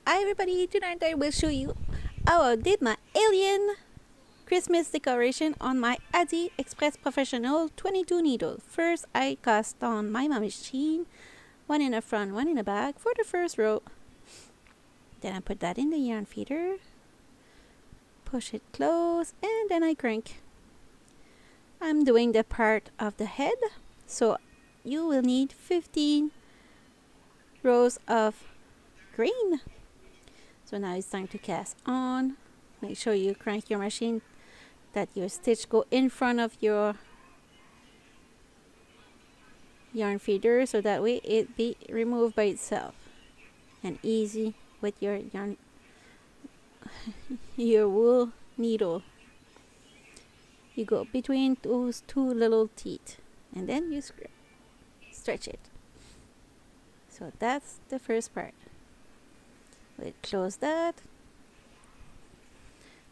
Hi everybody, tonight I will show you how I did my alien Christmas decoration on my ADDI Express Professional 22 needle. First I cast on my machine, one in the front, one in the back for the first row. Then I put that in the yarn feeder, push it close, and then I crank. I'm doing the part of the head, so you will need 15 rows of green. So now it's time to cast on. Make sure you crank your machine that your stitch go in front of your yarn feeder, so that way it be removed by itself and easy with your yarn your wool needle. You go between those two little teeth and then you stretch it. So that's the first part. We'll close that,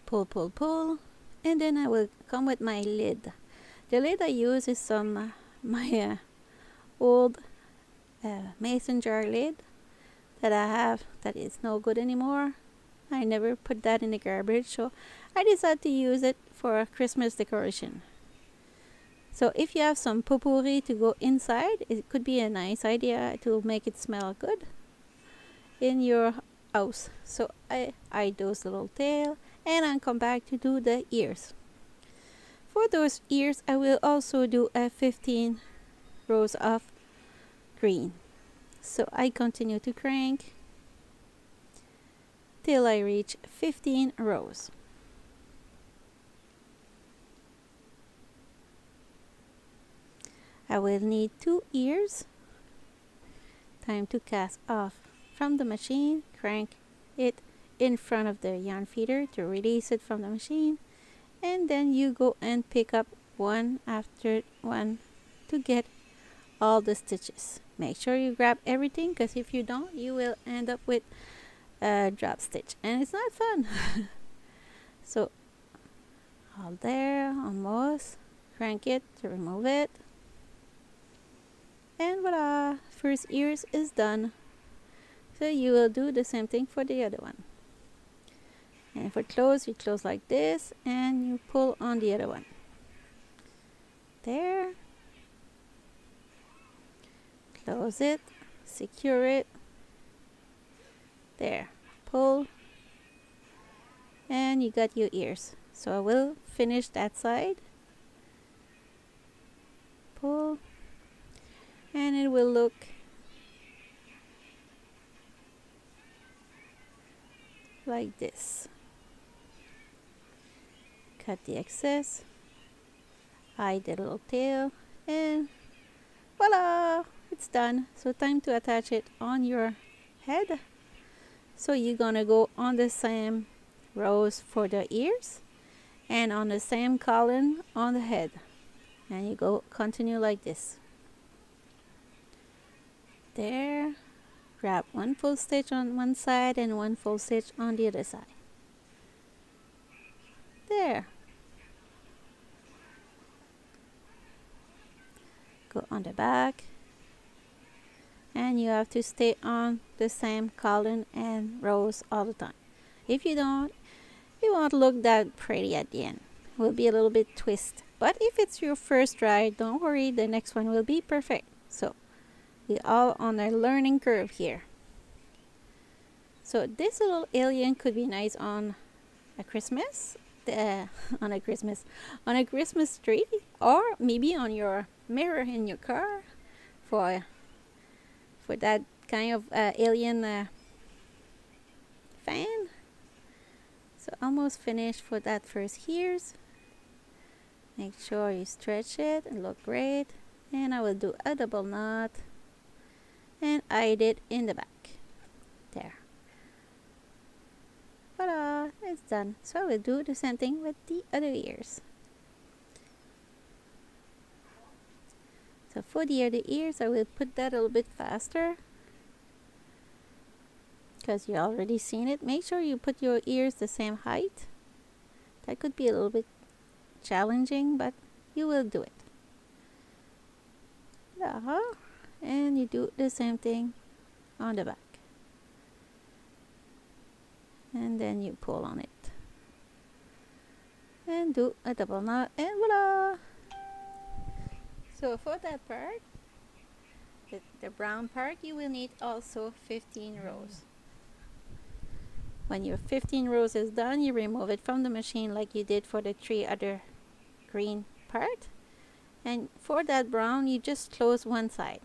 pull, and then I will come with my lid. The lid I use is some my old mason jar lid that I have that is no good anymore. I never put that in the garbage, so I decided to use it for a Christmas decoration. So if you have some potpourri to go inside, it could be a nice idea to make it smell good in your house. So I hide those little tail, and I'll come back to do the ears. For those ears I will also do a 15 rows of green. So I continue to crank till I reach 15 rows. I will need 2 ears. Time to cast off from the machine, crank it in front of the yarn feeder to release it from the machine, and then you go and pick up one after one to get all the stitches. Make sure you grab everything, because if you don't, you will end up with a drop stitch and it's not fun. So all there, almost. Crank it to remove it, and voila, first ears is done. So you will do the same thing for the other one. And for close, you close like this and you pull on the other one. There. Close it, secure it. There. Pull. And you got your ears. So I will finish that side. Pull. And it will look like this. Cut the excess, hide the little tail, and voila, it's done. So time to attach it on your head. So you're gonna go on the same rows for the ears and on the same column on the head, and you go continue like this. There, grab one full stitch on one side and one full stitch on the other side. There. Go on the back, and you have to stay on the same column and rows all the time. If you don't, it won't look that pretty at the end. It will be a little bit twist. But if it's your first try, don't worry, the next one will be perfect. So we're all on a learning curve here. So this little alien could be nice on a Christmas, on a Christmas tree, or maybe on your mirror in your car for that kind of alien fan. So almost finished for that first ears. Make sure you stretch it and look great. And I will do a double knot and hide it in the back. There. Voila, it's done. So I will do the same thing with the other ears. So for the other ears, I will put that a little bit faster, because you already seen it. Make sure you put your ears the same height. That could be a little bit challenging, but you will do it. Uh-huh. And you do the same thing on the back. and then you pull on it and do a double knot, and voila! So for that part, the brown part, you will need also 15 rows. When your 15 rows is done, you remove it from the machine like you did for the 3 other green part. And for that brown, you just close one side,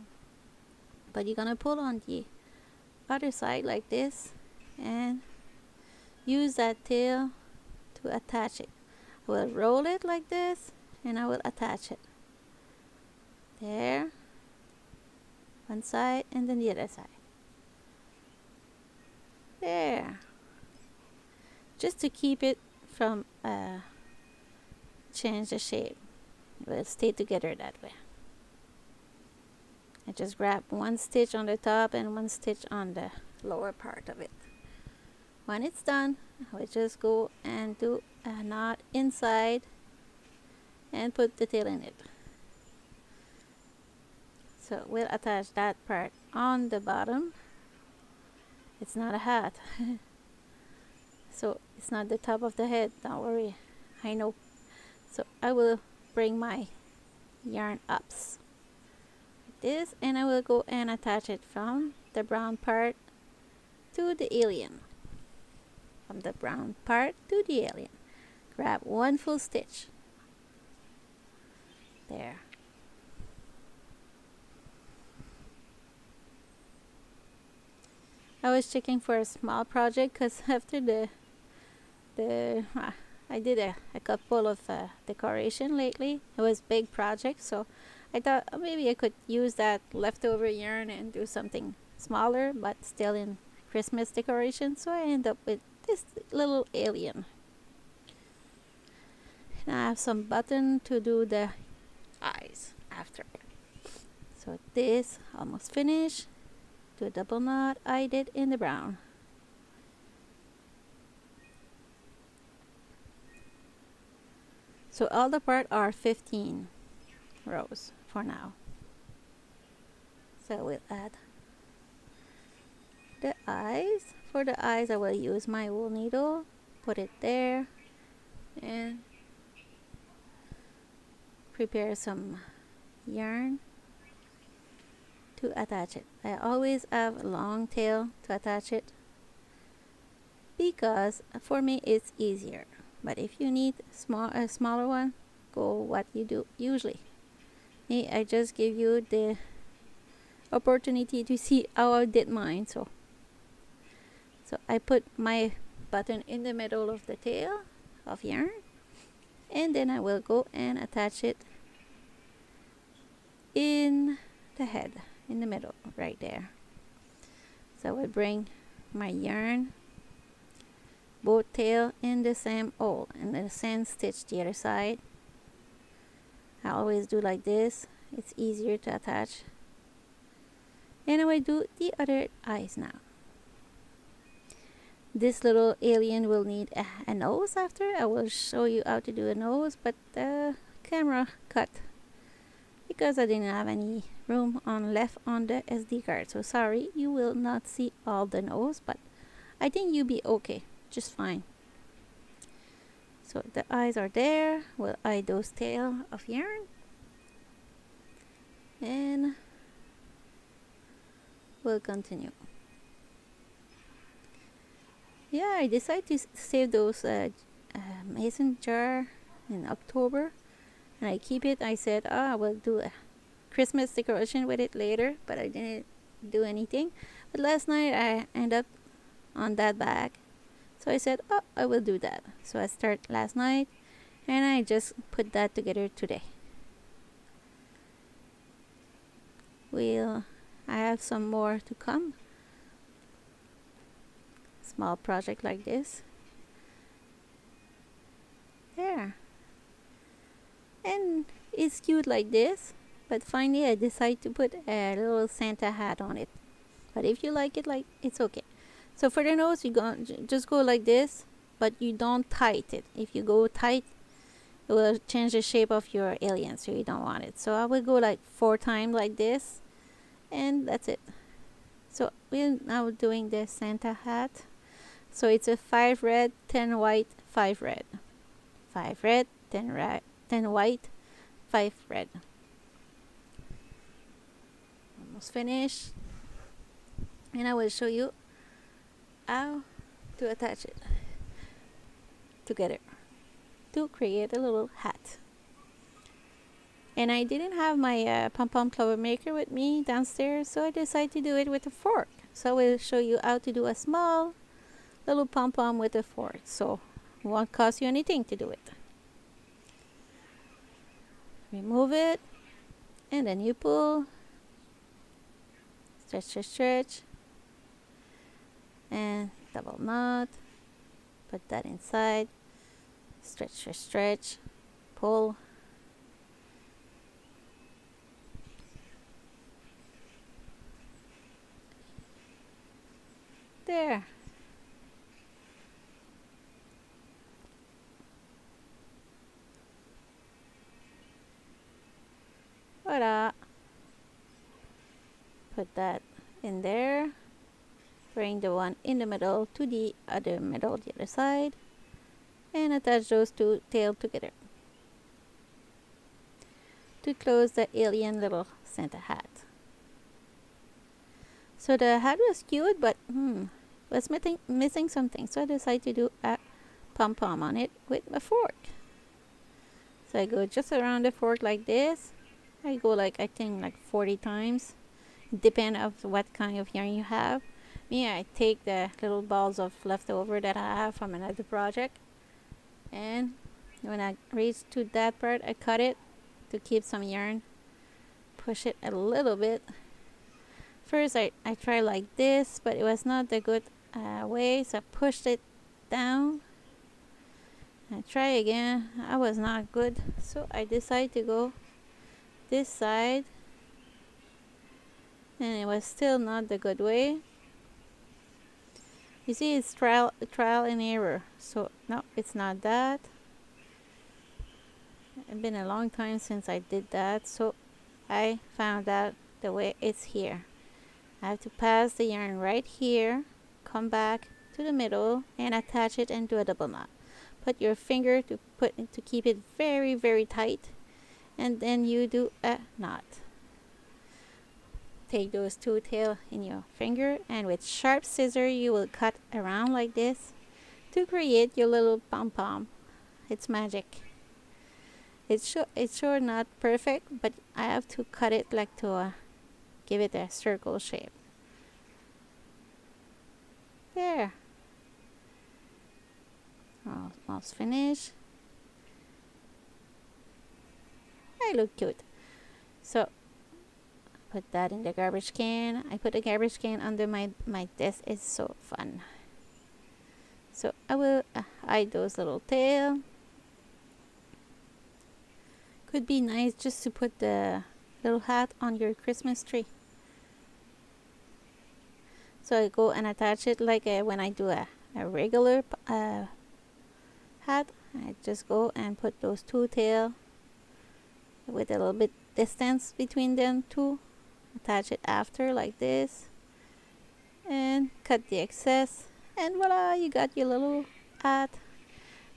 but you're gonna pull on the other side like this and use that tail to attach it. I will roll it like this and I will attach it there, one side and then the other side there, just to keep it from change the shape. It will stay together that way. I just grab one stitch on the top and one stitch on the lower part of it. When it's done, I will just go and do a knot inside and put the tail in it. So we'll attach that part on the bottom. It's not a hat. So it's not the top of the head, don't worry, I know. So I will bring my yarn ups like this, and I will go and attach it from the brown part to the alien. From the brown part to the alien. Grab one full stitch. There. I was checking for a small project because after I did a couple of decoration lately. It was big project, so I thought maybe I could use that leftover yarn and do something smaller but still in Christmas decoration. So I end up with this little alien. And I have some button to do the eyes after. So this almost finished. Do a double knot I did in the brown. So all the part are 15 rows for now. So we'll add the eyes. For the eyes I will use my wool needle, put it there, and prepare some yarn to attach it. I always have a long tail to attach it because for me it's easier. But if you need a smaller one, go what you do usually. Me, I just give you the opportunity to see how I did mine. So I put my button in the middle of the tail of yarn, and then I will go and attach it in the head, in the middle, right there. So I will bring my yarn, both tail in the same hole, and the same stitch the other side. I always do like this, it's easier to attach. And I will do the other eyes now. This little alien will need a nose after. I will show you how to do a nose, but the camera cut because I didn't have any room left on the SD card. So sorry, you will not see all the nose, but I think you'll be okay, just fine. So the eyes are there. We'll eye those tail of yarn, and we'll continue. Yeah, I decided to save those mason jar in October, and I keep it. I said, I will do a Christmas decoration with it later, but I didn't do anything. But last night I ended up on that bag, so I said, I will do that. So I start last night, and I just put that together today. I have some more to come. Small project like this. There. And it's cute like this, but finally I decided to put a little Santa hat on it. But if you like it, it's okay. So for the nose, you just go like this, but you don't tight it. If you go tight, it will change the shape of your alien, so you don't want it. So I will go like 4 times like this, and that's it. So we're now doing the Santa hat. So it's a 5 red, 10 white, 5 red. 5 red, 10 white, 5 red. Almost finished. And I will show you how to attach it together to create a little hat. And I didn't have my Pom Pom clover maker with me downstairs, so I decided to do it with a fork. So I will show you how to do a small little pom pom with a fork, so it won't cost you anything to do it. Remove it, and then you pull, stretch, stretch, stretch, and double knot. Put that inside, stretch, stretch, stretch, pull. There. Voila. Put that in there. Bring the one in the middle to the other middle, the other side, and attach those two tails together to close the alien little Santa hat. So the hat was cute, but was missing something, so I decided to do a pom pom on it with a fork. So I go just around the fork like this. I go like, I think like 40 times, depend of what kind of yarn you have. Me, I take the little balls of leftover that I have from another project, and when I reach to that part, I cut it to keep some yarn, push it a little bit. First I tried like this, but it was not the good way, so I pushed it down. I try again, I was not good, so I decided to go this side, and it was still not the good way. You see, it's trial and error, so no, it's not that. It's been a long time since I did that, so I found out the way it's here. I have to pass the yarn right here, come back to the middle, and attach it and do a double knot. Put your finger to keep it very, very tight, and then you do a knot. Take those two tails in your finger, and with sharp scissors you will cut around like this to create your little pom pom. It's magic. It's sure not perfect, but I have to cut it like to give it a circle shape. There. Almost finished. I look cute. So put that in the garbage can. I put a garbage can under my desk. It's so fun. So I will hide those little tail. Could be nice just to put the little hat on your Christmas tree. So I go and attach it like when I do a regular hat. I just go and put those two tails with a little bit distance between them two. Attach it after like this, and cut the excess, and voila, you got your little hat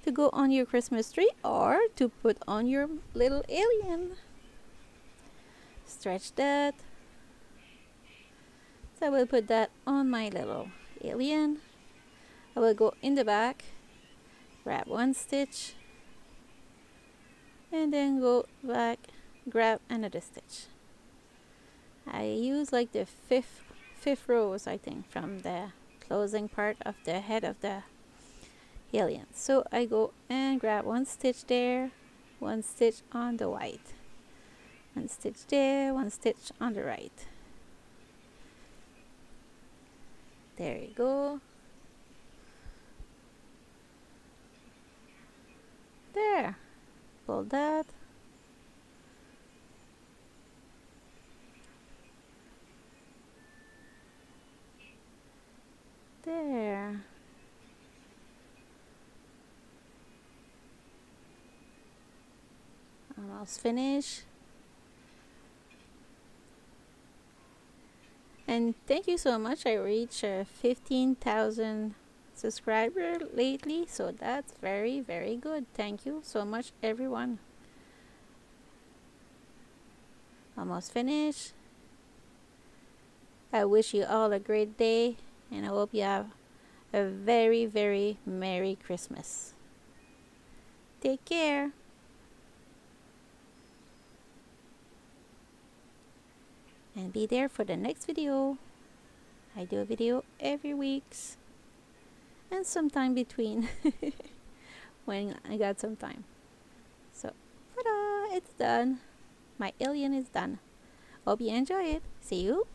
to go on your Christmas tree or to put on your little alien. Stretch that. So I will put that on my little alien. I will go in the back, grab one stitch, and then go back, grab another stitch. I use like the fifth rows, I think, from the closing part of the head of the alien. So I go and grab one stitch there, one stitch on the white, one stitch there, one stitch on the right. There you go. There. Pull that. There. Almost finished. And thank you so much. I reached 15,000 subscriber lately, so that's very, very good. Thank you so much, everyone. Almost finished. I wish you all a great day, and I hope you have a very, very Merry Christmas. Take care. And be there for the next video. I do a video every week and sometime between when I got some time. So, ta-da! It's done. My alien is done. Hope you enjoy it. See you